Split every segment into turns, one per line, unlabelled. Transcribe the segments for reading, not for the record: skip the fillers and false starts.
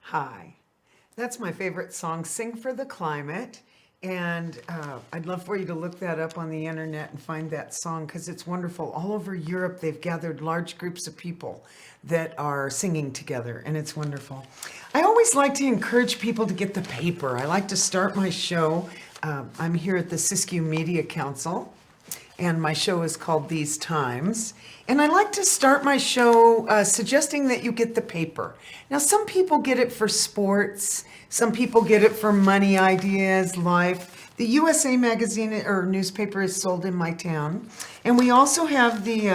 Hi, that's my favorite song, Sing for the Climate. And I'd love for you to look that up on the internet and find that song because it's wonderful. All over Europe, they've gathered large groups of people that are singing together, and it's wonderful. I always like to encourage people to get the paper. I like to start my show. I'm here at the Siskiyou Media Council, and my show is called These Times. And I like to start my show suggesting that you get the paper. Now, some people get it for sports. Some people get it for money, ideas, life. The USA magazine or newspaper is sold in my town. And we also have the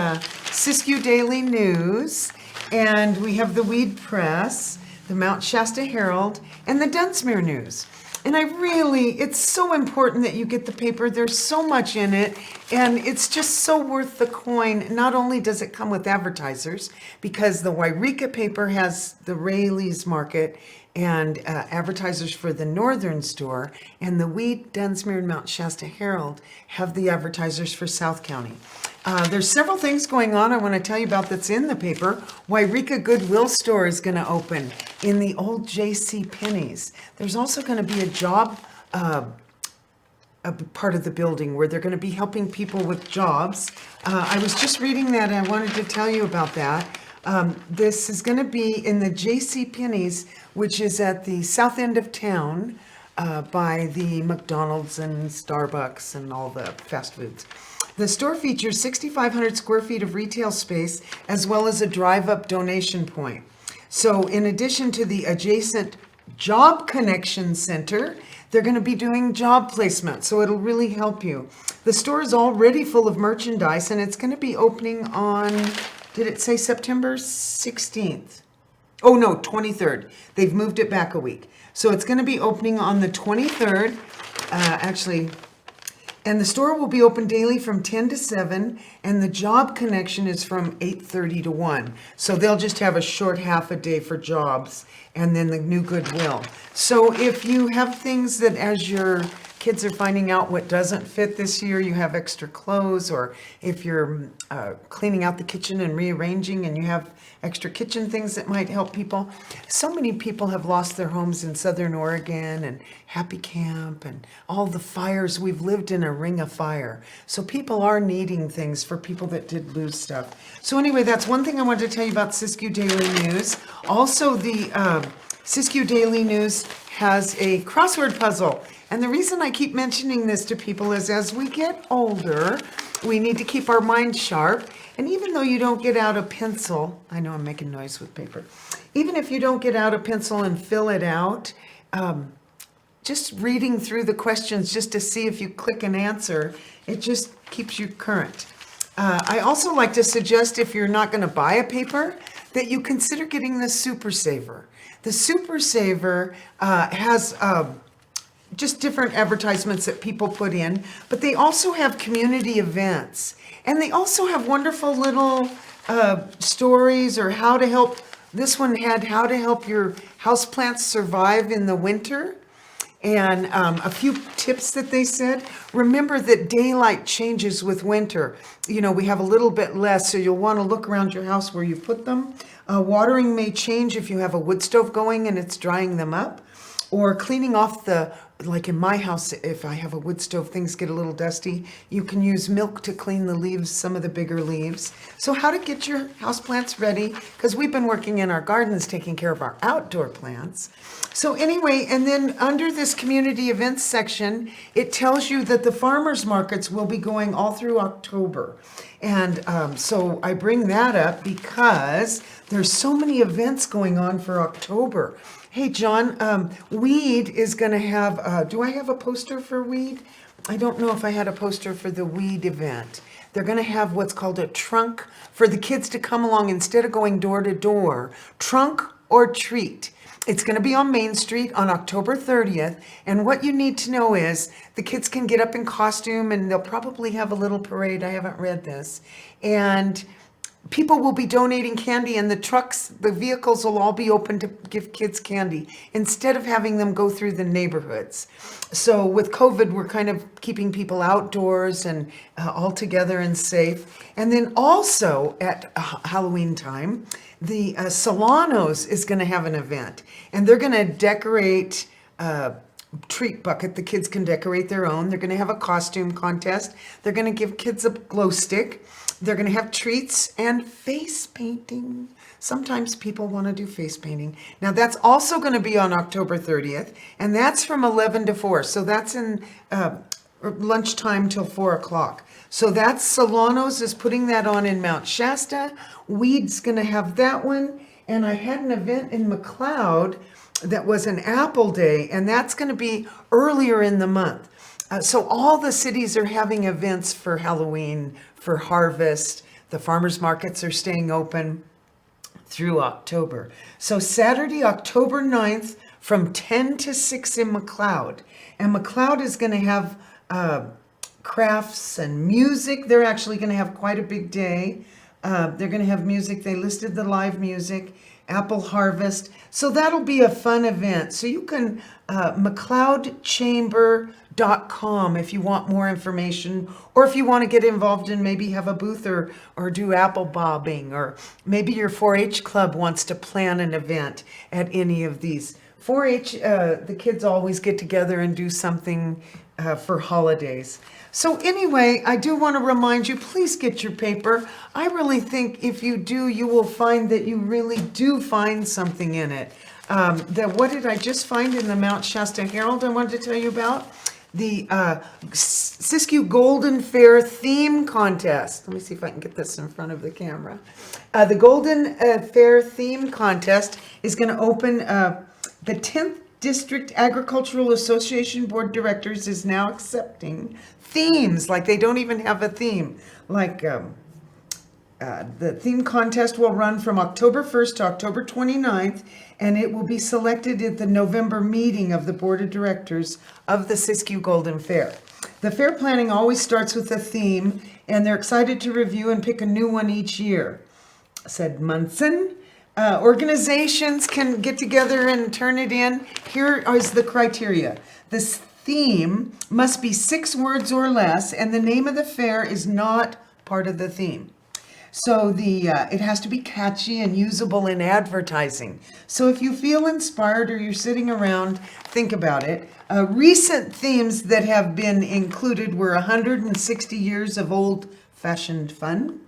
Siskiyou Daily News. And we have the Weed Press, the Mount Shasta Herald, and the Dunsmuir News. And it's so important that you get the paper. There's so much in it, and it's just so worth the coin. Not only does it come with advertisers, because the Wairika paper has the Rayleigh's Market and advertisers for the Northern store, and the Weed, Dunsmuir, and Mount Shasta Herald have the advertisers for South County. There's several things going on I want to tell you about that's in the paper. Wairika Goodwill store is going to open in the old J.C. Penney's. There's also going to be a job a part of the building where they're going to be helping people with jobs. I was just reading that and I wanted to tell you about that. This is going to be in the J.C. Penney's, which is at the south end of town by the McDonald's and Starbucks and all the fast foods. The store features 6,500 square feet of retail space as well as a drive-up donation point. So in addition to the adjacent Job Connection Center, they're going to be doing job placement, so it'll really help you. The store is already full of merchandise, and it's going to be opening on, did it say September 16th? Oh no, 23rd. They've moved it back a week. So it's going to be opening on the 23rd, and the store will be open daily from 10 to 7, and the Job Connection is from 8:30 to 1. So they'll just have a short half a day for jobs, and then the new Goodwill. So if you have things that as your kids are finding out what doesn't fit this year, you have extra clothes, or if you're cleaning out the kitchen and rearranging and you have extra kitchen things that might help people. So many people have lost their homes in Southern Oregon and Happy Camp and all the fires. We've lived in a ring of fire. So people are needing things for people that did lose stuff. So anyway, that's one thing I wanted to tell you about Siskiyou Daily News. Also, the Siskiyou Daily News has a crossword puzzle. And the reason I keep mentioning this to people is as we get older, we need to keep our mind sharp. And even though you don't get out a pencil, I know I'm making noise with paper, even if you don't get out a pencil and fill it out, just reading through the questions just to see if you click an answer, it just keeps you current. I also like to suggest if you're not going to buy a paper, that you consider getting the Super Saver. The Super Saver has just different advertisements that people put in, but they also have community events. And they also have wonderful little stories or how to help. This one had how to help your houseplants survive in the winter. And a few tips that they said. Remember that daylight changes with winter. You know, we have a little bit less, so you'll want to look around your house where you put them. Watering may change if you have a wood stove going and it's drying them up. Or cleaning off like in my house, if I have a wood stove, things get a little dusty. You can use milk to clean the leaves, some of the bigger leaves. So how to get your houseplants ready, because we've been working in our gardens taking care of our outdoor plants. So anyway, and then under this community events section, it tells you that the farmers markets will be going all through October. And so I bring that up because there's so many events going on for October. Hey, John, Weed is going to have, do I have a poster for Weed? I don't know if I had a poster for the Weed event. they're going to have what's called a trunk for the kids to come along instead of going door to door. Trunk or treat. It's going to be on Main Street on October 30th. And what you need to know is the kids can get up in costume and they'll probably have a little parade. I haven't read this. And people will be donating candy, and the trucks, the vehicles will all be open to give kids candy instead of having them go through the neighborhoods. So with COVID, we're kind of keeping people outdoors and all together and safe. And then also at Halloween time, the Solanos is going to have an event, and they're going to decorate treat bucket. The kids can decorate their own. They're going to have a costume contest. They're going to give kids a glow stick. They're going to have treats and face painting. Sometimes people want to do face painting. Now that's also going to be on October 30th, and that's from 11 to 4. So that's in lunchtime till 4 o'clock. So that's Solano's is putting that on in Mount Shasta. Weed's going to have that one. And I had an event in McLeod that was an Apple Day, and that's going to be earlier in the month. So all the cities are having events for Halloween, for harvest. The farmers markets are staying open through October. So Saturday, October 9th from 10 to 6 in McLeod. And McLeod is going to have crafts and music. They're actually going to have quite a big day. They're going to have music. They listed the live music, apple harvest. So that'll be a fun event. So you can McLeodchamber.com if you want more information, or if you want to get involved and maybe have a booth or do apple bobbing, or maybe your 4-H club wants to plan an event at any of these. 4-H, the kids always get together and do something for holidays. So anyway, I do want to remind you, please get your paper. I really think if you do, you will find that you really do find something in it. What did I just find in the Mount Shasta Herald I wanted to tell you about? The Siskiyou Golden Fair theme contest. Let me see if I can get this in front of the camera. The Golden Fair theme contest is going to open the 10th District Agricultural Association Board Directors is now accepting themes. Like they don't even have a theme. Like the theme contest will run from October 1st to October 29th, and it will be selected at the November meeting of the Board of Directors of the Siskiyou Golden Fair. The fair planning always starts with a theme, and they're excited to review and pick a new one each year, said Munson. Organizations can get together and turn it in. Here is the criteria. This theme must be 6 words or less, and the name of the fair is not part of the theme. So it has to be catchy and usable in advertising. So if you feel inspired or you're sitting around, think about it. Recent themes that have been included were 160 years of old-fashioned fun,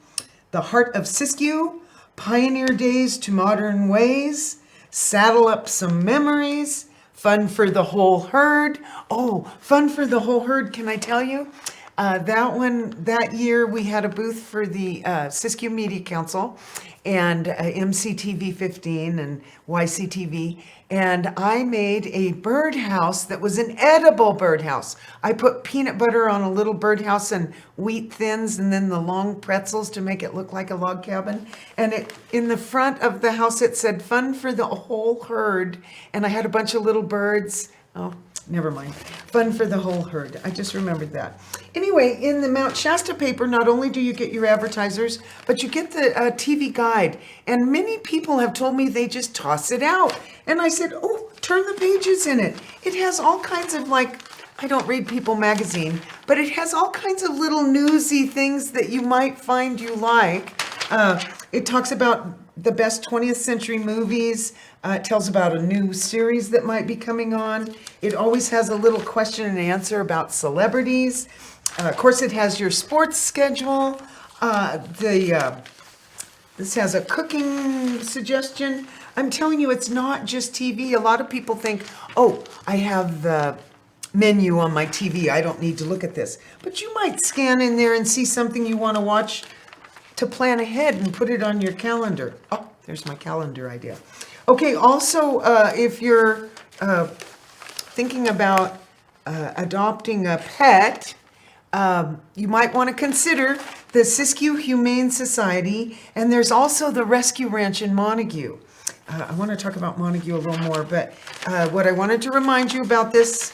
the heart of Siskiyou, pioneer days to modern ways, saddle up some memories, fun for the whole herd. Oh, fun for the whole herd, can I tell you? That year we had a booth for the Siskiyou Media Council and MCTV 15 and YCTV, and I made a birdhouse that was an edible birdhouse. I put peanut butter on a little birdhouse and wheat thins and then the long pretzels to make it look like a log cabin. And in the front of the house it said fun for the whole herd, and I had a bunch of little birds. Oh, never mind. Fun for the whole herd. I just remembered that. Anyway, in the Mount Shasta paper, not only do you get your advertisers, but you get the TV guide. And many people have told me they just toss it out. And I said, oh, turn the pages in it. It has all kinds of, like, I don't read People magazine, but it has all kinds of little newsy things that you might find you like. It talks about the best 20th century movies. It tells about a new series that might be coming on. It always has a little question and answer about celebrities. Of course, it has your sports schedule. This has a cooking suggestion. I'm telling you, it's not just TV. A lot of people think, oh, I have the menu on my TV. I don't need to look at this. But you might scan in there and see something you want to watch to plan ahead and put it on your calendar. Oh, there's my calendar idea. Okay, also, if you're thinking about adopting a pet, you might want to consider the Siskiyou Humane Society, and there's also the Rescue Ranch in Montague. I want to talk about Montague a little more, but what I wanted to remind you about this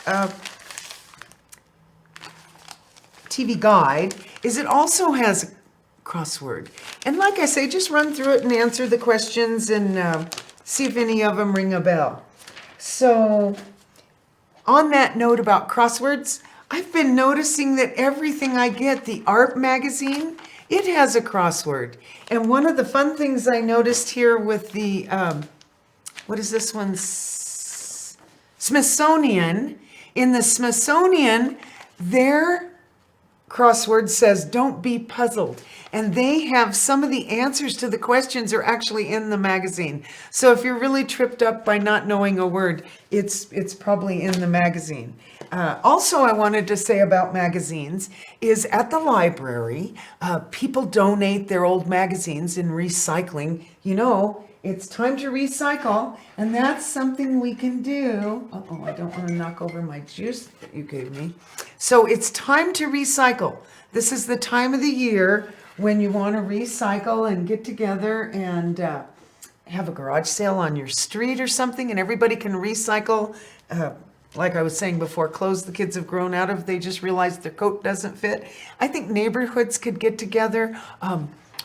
TV guide is it also has a crossword. And like I say, just run through it and answer the questions and see if any of them ring a bell. So on that note about crosswords, I've been noticing that everything I get, the art magazine, it has a crossword. And one of the fun things I noticed here with the, what is this one? Smithsonian. In the Smithsonian, their crossword says, don't be puzzled. And they have some of the answers to the questions are actually in the magazine. So if you're really tripped up by not knowing a word, it's probably in the magazine. Also, I wanted to say about magazines is at the library, people donate their old magazines in recycling. You know, it's time to recycle, and that's something we can do. Uh-oh, I don't want to knock over my juice that you gave me. So it's time to recycle. This is the time of the year when you want to recycle and get together and have a garage sale on your street or something, and everybody can recycle. Like I was saying before, clothes the kids have grown out of, they just realized their coat doesn't fit. I think neighborhoods could get together.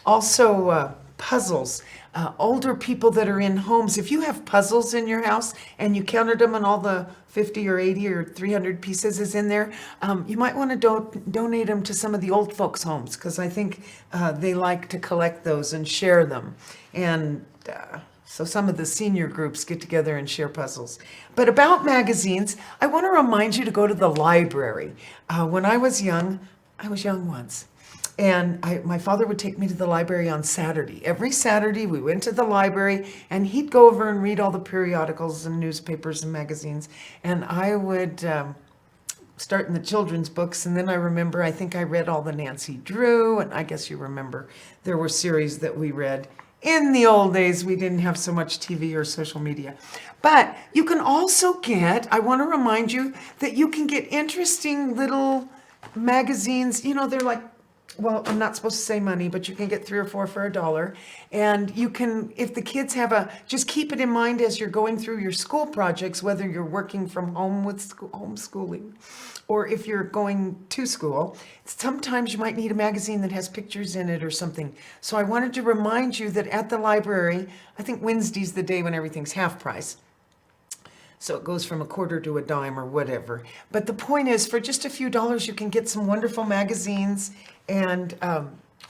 Also, puzzles. Older people that are in homes, if you have puzzles in your house and you counted them and all the 50 or 80 or 300 pieces is in there, you might want to donate them to some of the old folks' homes, because I think they like to collect those and share them. And so some of the senior groups get together and share puzzles. But about magazines, I want to remind you to go to the library. When I was young once, and my father would take me to the library on Saturday. Every Saturday we went to the library and he'd go over and read all the periodicals and newspapers and magazines. And I would start in the children's books, and then I think I read all the Nancy Drew, and I guess you remember there were series that we read. In the old days, we didn't have so much TV or social media. But you can also I want to remind you that you can get interesting little magazines. You know, they're like, well, I'm not supposed to say money, but you can get 3 or 4 for $1. And you can, if the kids just keep it in mind as you're going through your school projects, whether you're working from home with homeschooling, or if you're going to school, sometimes you might need a magazine that has pictures in it or something. So I wanted to remind you that at the library, I think Wednesday's the day when everything's half price. So it goes from $0.25 to $0.10 or whatever. But the point is, for just a few dollars, you can get some wonderful magazines. And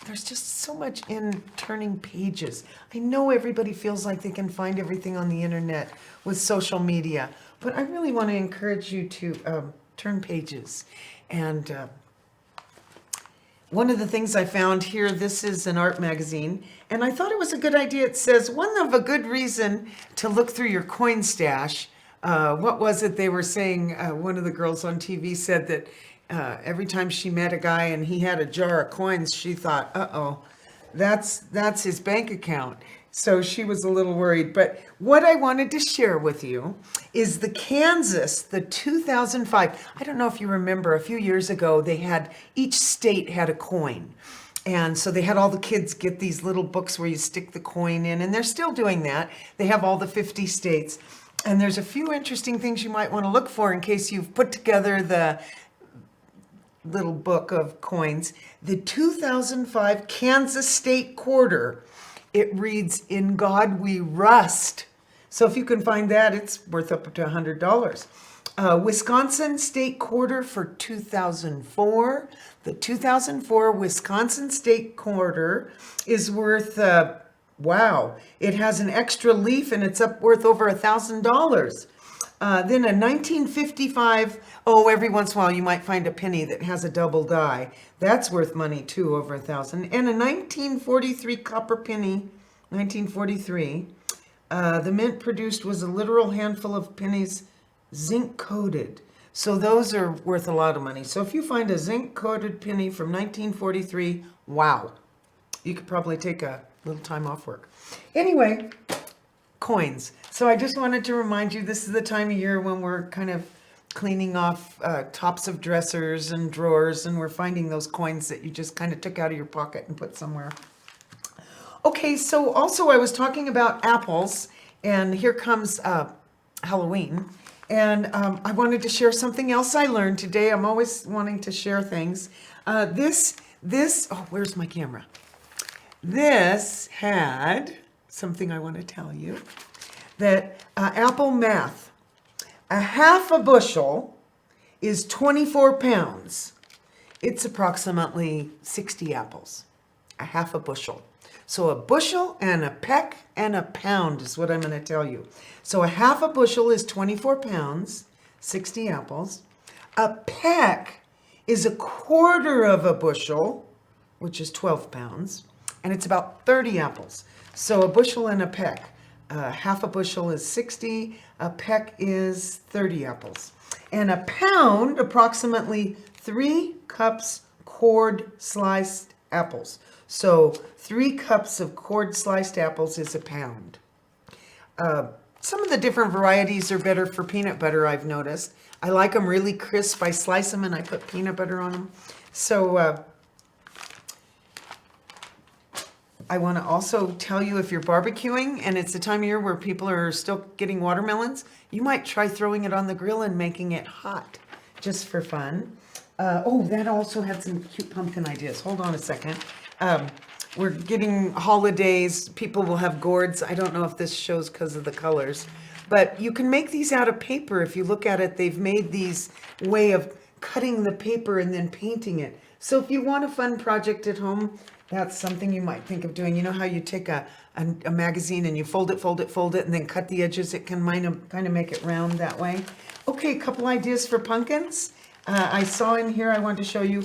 there's just so much in turning pages. I know everybody feels like they can find everything on the internet with social media, but I really want to encourage you to turn pages. And one of the things I found here, this is an art magazine, and I thought it was a good idea. It says, one of a good reason to look through your coin stash. What was it they were saying? One of the girls on TV said that every time she met a guy and he had a jar of coins, she thought, uh-oh, that's his bank account. So she was a little worried. But what I wanted to share with you is the 2005. I don't know if you remember, a few years ago, each state had a coin. And so they had all the kids get these little books where you stick the coin in, and they're still doing that. They have all the 50 states. And there's a few interesting things you might want to look for in case you've put together the little book of coins. The 2005 Kansas State Quarter, it reads, "In God We Rust." So if you can find that, it's worth up to $100. Wisconsin State Quarter for 2004. The 2004 Wisconsin State Quarter is worth, wow, it has an extra leaf and it's worth over $1,000. Then a 1955, every once in a while you might find a penny that has a double die. That's worth money too, over $1,000. And a 1943 copper penny, 1943. The mint produced was a literal handful of pennies zinc coated. So those are worth a lot of money. So if you find a zinc coated penny from 1943, wow, you could probably take a little time off work. Anyway, coins. So I just wanted to remind you, this is the time of year when we're kind of cleaning off tops of dressers and drawers, and we're finding those coins that you just kind of took out of your pocket and put somewhere. Okay, so also I was talking about apples, and here comes Halloween. And I wanted to share something else I learned today. I'm always wanting to share things. Oh, where's my camera? This had something I want to tell you. That apple math. A half a bushel is 24 pounds. It's approximately 60 apples. A half a bushel. So a bushel and a peck and a pound is what I'm going to tell you. So a half a bushel is 24 pounds, 60 apples. A peck is a quarter of a bushel, which is 12 pounds, and it's about 30 apples. So a bushel and a peck. Half a bushel is 60, a peck is 30 apples. And a pound, approximately 3 cups cored sliced apples. So 3 cups of cored sliced apples is a pound. Some of the different varieties are better for peanut butter, I've noticed. I like them really crisp. I slice them and I put peanut butter on them. So I want to also tell you, if you're barbecuing and it's the time of year where people are still getting watermelons, you might try throwing it on the grill and making it hot, just for fun. Oh, that also had some cute pumpkin ideas. Hold on a second. We're getting holidays. People will have gourds. I don't know if this shows because of the colors, but you can make these out of paper. If you look at it, they've made these way of cutting the paper and then painting it. So if you want a fun project at home, that's something you might think of doing. You know how you take a magazine and you fold it, and then cut the edges? It can kind of make it round that way. Okay, a couple ideas for pumpkins. I saw in here, I wanted to show you.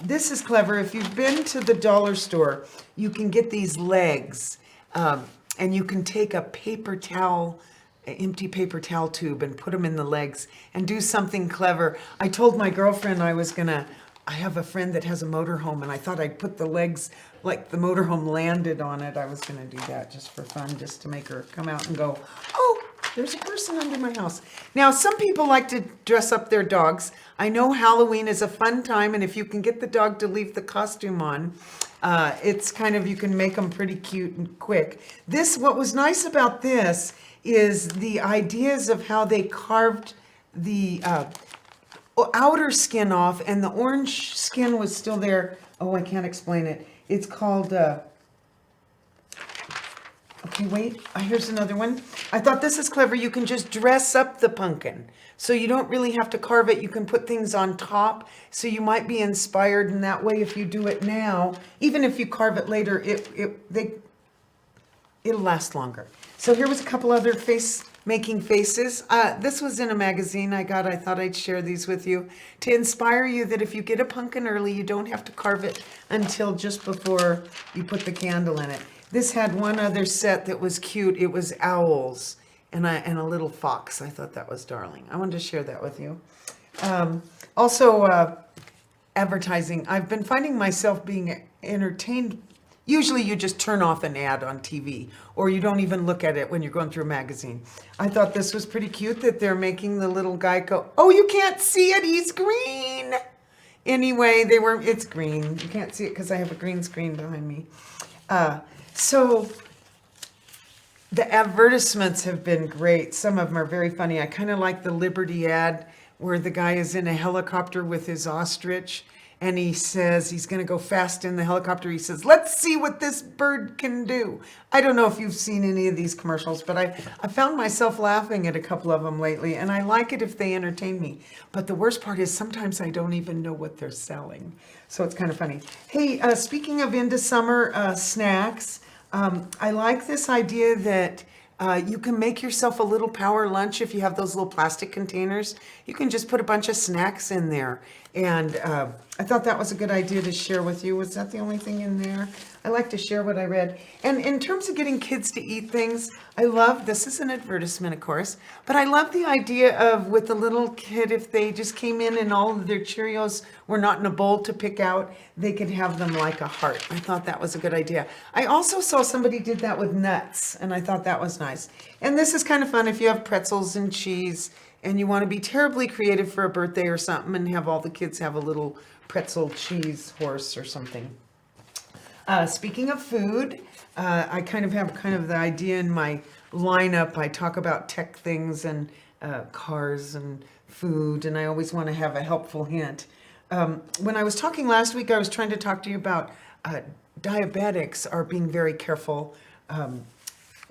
This is clever. If you've been to the dollar store, you can get these legs, and you can take a paper towel, an empty paper towel tube, and put them in the legs and do something clever. I told my girlfriend I have a friend that has a motorhome, and I thought I'd put the legs like the motorhome landed on it. I was going to do that just for fun, just to make her come out and go, oh, there's a person under my house. Now, some people like to dress up their dogs. I know Halloween is a fun time, and if you can get the dog to leave the costume on, it's kind of, you can make them pretty cute and quick. What was nice about this is the ideas of how they carved the outer skin off, and the orange skin was still there. Oh, I can't explain it. It's called, okay, wait, here's another one. I thought this is clever. You can just dress up the pumpkin. So you don't really have to carve it. You can put things on top. So you might be inspired in that way if you do it now. Even if you carve it later, it'll last longer. So here was a couple other making faces. This was in a magazine I got. I thought I'd share these with you to inspire you that if you get a pumpkin early, you don't have to carve it until just before you put the candle in it. This had one other set that was cute. It was owls and a little fox. I thought that was darling. I wanted to share that with you. Also, advertising. I've been finding myself being entertained. Usually you just turn off an ad on TV, or you don't even look at it when you're going through a magazine. I thought this was pretty cute that they're making the little guy go, oh, you can't see it, he's green. Anyway, it's green. You can't see it because I have a green screen behind me. So the advertisements have been great. Some of them are very funny. I kind of like the Liberty ad where the guy is in a helicopter with his ostrich, and he says he's going to go fast in the helicopter. He says, let's see what this bird can do. I don't know if you've seen any of these commercials, but I found myself laughing at a couple of them lately, and I like it if they entertain me. But the worst part is sometimes I don't even know what they're selling. So it's kind of funny. Hey, speaking of into summer snacks, I like this idea that you can make yourself a little power lunch if you have those little plastic containers. You can just put a bunch of snacks in there. And I thought that was a good idea to share with you. Was that the only thing in there? I like to share what I read. And in terms of getting kids to eat things, I love, this is an advertisement, of course, but I love the idea of with the little kid, if they just came in and all of their Cheerios were not in a bowl to pick out, they could have them like a heart. I thought that was a good idea. I also saw somebody did that with nuts, and I thought that was nice. And this is kind of fun if you have pretzels and cheese and you want to be terribly creative for a birthday or something and have all the kids have a little pretzel cheese horse or something. Speaking of food, I kind of have the idea in my lineup. I talk about tech things and cars and food, and I always want to have a helpful hint. When I was talking last week, I was trying to talk to you about diabetics are being very careful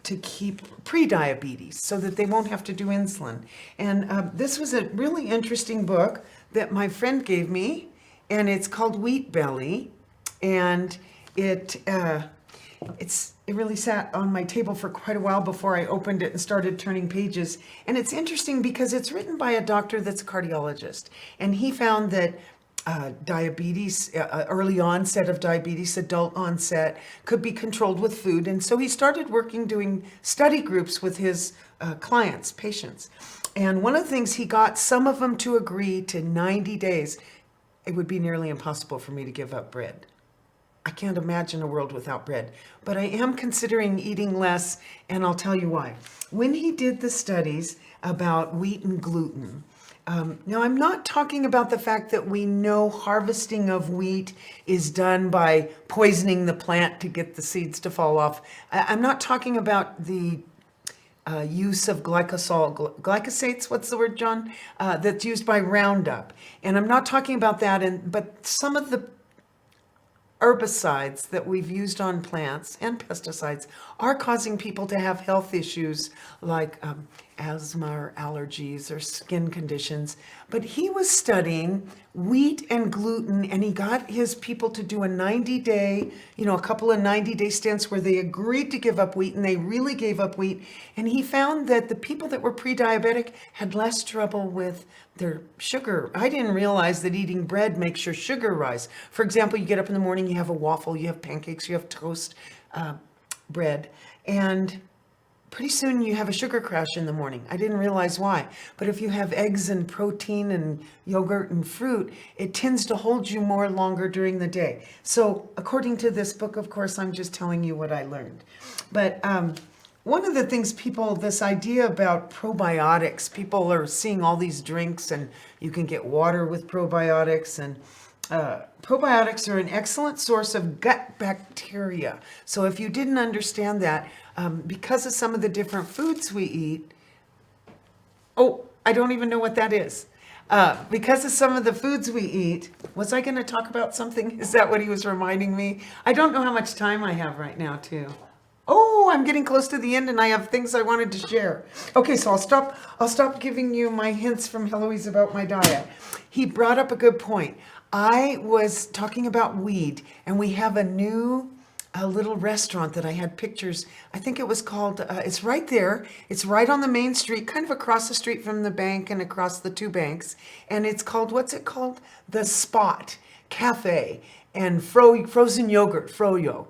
to keep pre-diabetes so that they won't have to do insulin. And this was a really interesting book that my friend gave me, and it's called Wheat Belly, and it really sat on my table for quite a while before I opened it and started turning pages. And it's interesting because it's written by a doctor that's a cardiologist, and he found that diabetes, early onset of diabetes, adult onset, could be controlled with food. And so he started doing study groups with his clients, patients. And one of the things, he got some of them to agree to 90 days. It would be nearly impossible for me to give up bread. I can't imagine a world without bread, but I am considering eating less, and I'll tell you why. When he did the studies about wheat and gluten, now, I'm not talking about the fact that we know harvesting of wheat is done by poisoning the plant to get the seeds to fall off. I'm not talking about the use of glycosates, what's the word, John? That's used by Roundup. And I'm not talking about that, but some of the herbicides that we've used on plants and pesticides are causing people to have health issues like asthma or allergies or skin conditions. But he was studying wheat and gluten, and he got his people to do a 90-day, a couple of 90-day stints where they agreed to give up wheat, and they really gave up wheat. And he found that the people that were pre-diabetic had less trouble with their sugar. I didn't realize that eating bread makes your sugar rise. For example, you get up in the morning, you have a waffle, you have pancakes, you have toast, bread, and pretty soon you have a sugar crash in the morning. I didn't realize why. But if you have eggs and protein and yogurt and fruit, it tends to hold you more longer during the day. So according to this book, of course, I'm just telling you what I learned. But one of the things this idea about probiotics, people are seeing all these drinks, and you can get water with probiotics, and probiotics are an excellent source of gut bacteria. So if you didn't understand that, because of some of the different foods we eat, I don't even know what that is. Because of some of the foods we eat, was I going to talk about something? Is that what he was reminding me? I don't know how much time I have right now, too. I'm getting close to the end, and I have things I wanted to share. Okay, so I'll stop giving you my hints from Heloise about my diet. He brought up a good point. I was talking about weed, and we have a new little restaurant that I had pictures. I think it was called, it's right there. It's right on the main street, kind of across the street from the bank and across the two banks. And it's called, what's it called? The Spot Cafe and frozen yogurt, Froyo.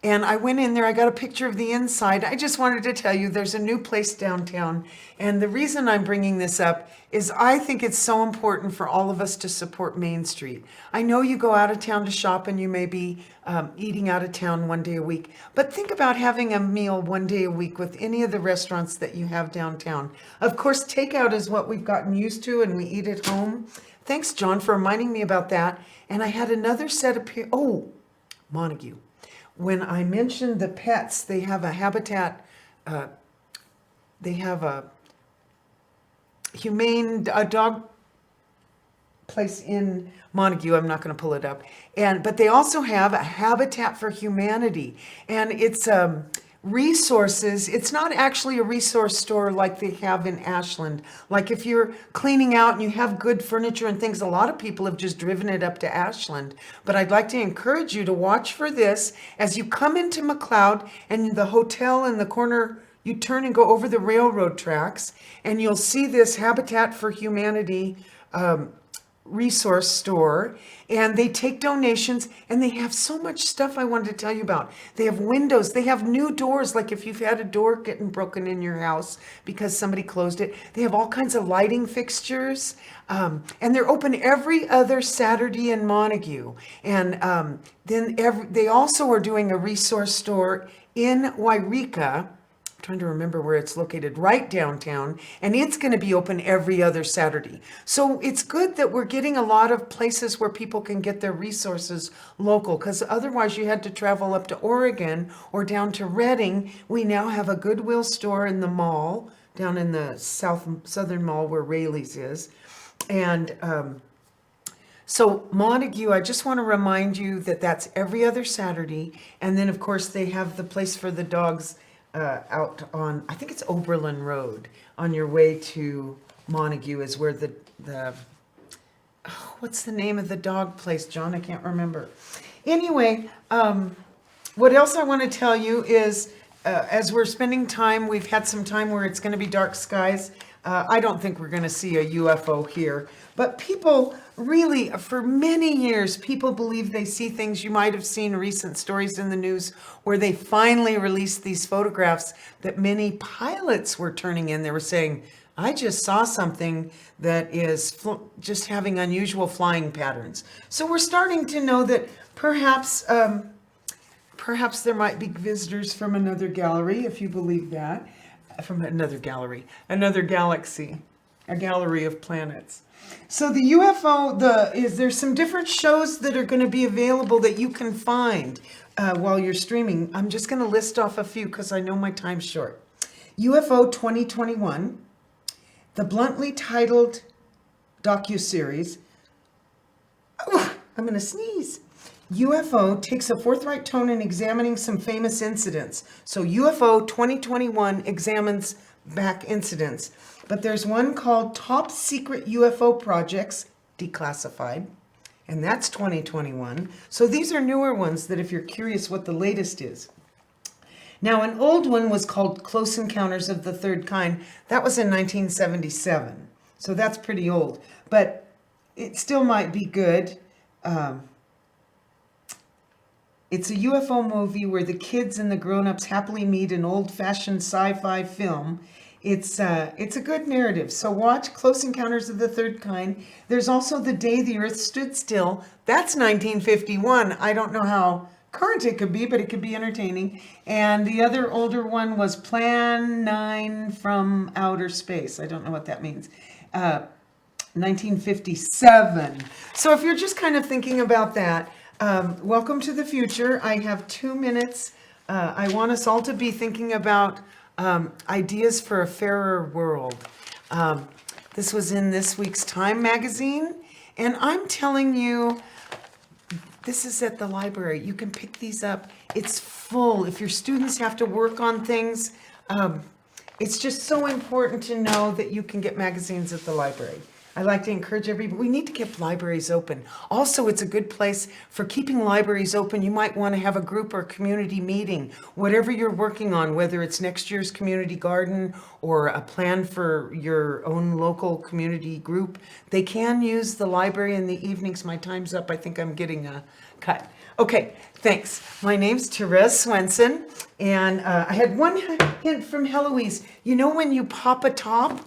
And I went in there, I got a picture of the inside. I just wanted to tell you there's a new place downtown. And the reason I'm bringing this up is I think it's so important for all of us to support Main Street. I know you go out of town to shop and you may be eating out of town one day a week, but think about having a meal one day a week with any of the restaurants that you have downtown. Of course, takeout is what we've gotten used to and we eat at home. Thanks, John, for reminding me about that. And I had another set of, Montague. When I mentioned the pets, they have a habitat, they have a humane dog place in Montague. I'm not going to pull it up. But they also have a Habitat for Humanity. And it's resources. It's not actually a resource store like they have in Ashland. Like if you're cleaning out and you have good furniture and things, a lot of people have just driven it up to Ashland. But I'd like to encourage you to watch for this as you come into McLeod, and the hotel in the corner, you turn and go over the railroad tracks, and you'll see this Habitat for Humanity resource store, and they take donations, and they have so much stuff I wanted to tell you about. They have windows, they have new doors, like if you've had a door getting broken in your house because somebody closed it. They have all kinds of lighting fixtures, and they're open every other Saturday in Montague. And they also are doing a resource store in Wairika, I'm trying to remember where it's located, right downtown, and it's going to be open every other Saturday. So it's good that we're getting a lot of places where people can get their resources local, because otherwise you had to travel up to Oregon or down to Redding. We now have a Goodwill store in the mall, down in the southern mall where Rayleigh's is. And so Montague, I just want to remind you that that's every other Saturday. And then, of course, they have the place for the dogs out on, I think it's Oberlin Road, on your way to Montague is where the what's the name of the dog place, John? I can't remember. Anyway, what else I want to tell you is, as we're spending time, we've had some time where it's going to be dark skies. I don't think we're going to see a UFO here, but people really, for many years, people believe they see things. You might have seen recent stories in the news where they finally released these photographs that many pilots were turning in. They were saying, I just saw something that is just having unusual flying patterns. So we're starting to know that perhaps there might be visitors from another gallery, if you believe that. From another gallery, another galaxy, a gallery of planets. So the UFO, there's some different shows that are going to be available that you can find while you're streaming. I'm just going to list off a few because I know my time's short. UFO 2021, the bluntly titled docuseries. Oh, I'm going to sneeze. UFO takes a forthright tone in examining some famous incidents. So UFO 2021 examines back incidents. But there's one called Top Secret UFO Projects, Declassified, and that's 2021. So these are newer ones that if you're curious what the latest is. Now, an old one was called Close Encounters of the Third Kind. That was in 1977. So that's pretty old, but it still might be good. It's a UFO movie where the kids and the grown-ups happily meet an old-fashioned sci-fi film. It's a good narrative. So watch Close Encounters of the Third Kind. There's also The Day the Earth Stood Still. That's 1951. I don't know how current it could be, but it could be entertaining. And the other older one was Plan 9 from Outer Space. I don't know what that means. 1957. So if you're just kind of thinking about that, welcome to the future. I have 2 minutes. I want us all to be thinking about ideas for a fairer world. This was in this week's Time magazine, and I'm telling you, this is at the library. You can pick these up. It's full. If your students have to work on things, it's just so important to know that you can get magazines at the library. I like to encourage everybody. We need to keep libraries open. Also, it's a good place for keeping libraries open. You might want to have a group or community meeting, whatever you're working on, whether it's next year's community garden or a plan for your own local community group. They can use the library in the evenings. My time's up. I think I'm getting a cut. Okay, thanks. My name's Therese Swenson, and I had one hint from Heloise. You know when you pop a top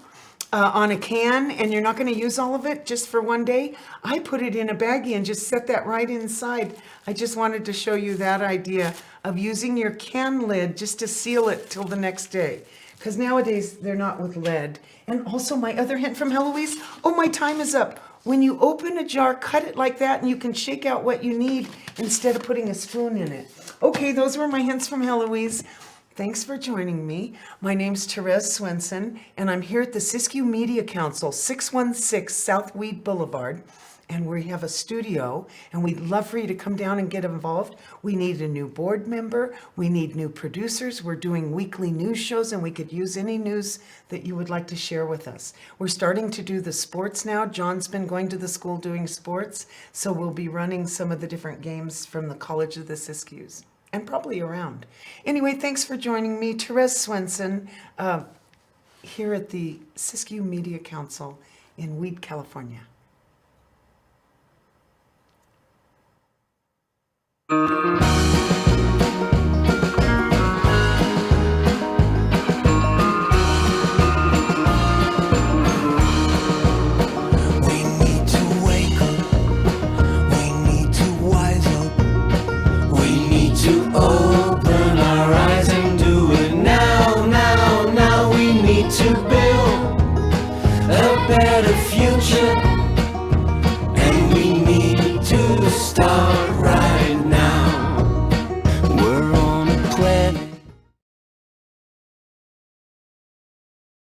on a can and you're not going to use all of it just for one day? I put it in a baggie and just set that right inside. I just wanted to show you that idea of using your can lid just to seal it till the next day. Because nowadays they're not with lead. And also my other hint from Heloise, oh, my time is up. When you open a jar, cut it like that and you can shake out what you need instead of putting a spoon in it. Okay, those were my hints from Heloise. Thanks for joining me. My name's Therese Swenson, and I'm here at the Siskiyou Media Council, 616 South Weed Boulevard, and we have a studio, and we'd love for you to come down and get involved. We need a new board member. We need new producers. We're doing weekly news shows, and we could use any news that you would like to share with us. We're starting to do the sports now. John's been going to the school doing sports, so we'll be running some of the different games from the College of the Siskiyous. And probably around. Anyway, thanks for joining me. Therese Swenson, here at the Siskiyou Media Council in Weed, California.